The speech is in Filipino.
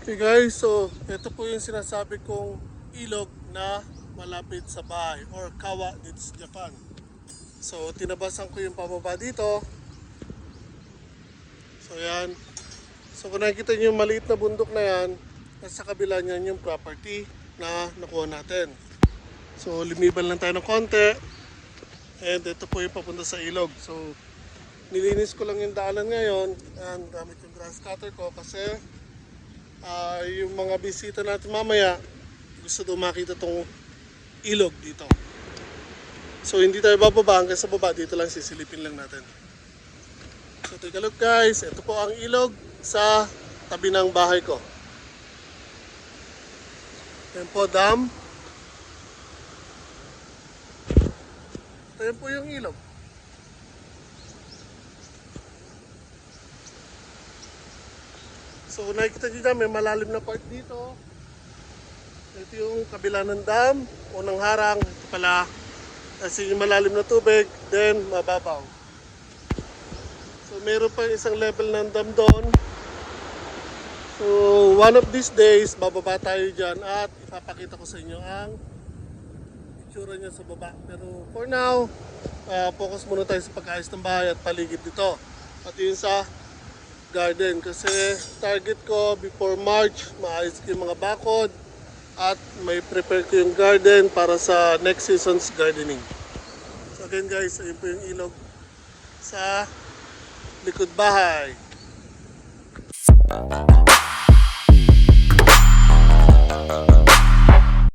Hey guys, so ito po yung sinasabi kong ilog na malapit sa bahay or kawa dito sa Japan. So tinabasan ko yung pababa dito. So yan. So kung nakikita nyo yung maliit na bundok na yan, nasa kabila niyan yung property na nakuha natin. So lumiban lang tayo ng konti. And ito po yung papunta sa ilog. So nilinis ko lang yung daanan ngayon. And gamit yung grass cutter ko kasi yung mga bisita natin mamaya gusto daw makita tong ilog dito. So hindi tayo bababa, hanggang sa baba dito lang sisilipin lang natin. So take a look guys, ito po ang ilog sa tabi ng bahay ko. Yan po dam. Ito yan po yung ilog. So nakikita nyo dyan, may malalim na part dito. Ito yung kabila ng dam, unang harang. Ito pala, kasi yung malalim na tubig, then mababaw. So meron pa isang level ng dam doon. So one of these days, bababa tayo dyan at ipapakita ko sa inyo ang itsura niya sa baba. Pero for now, focus muna tayo sa pag-ayos ng bahay at paligid dito. At yun sa garden, kasi target ko before March maayos ko yung mga bakod at may prepare ko yung garden para sa next season's gardening. So again guys, ayun po yung ilog sa likod bahay.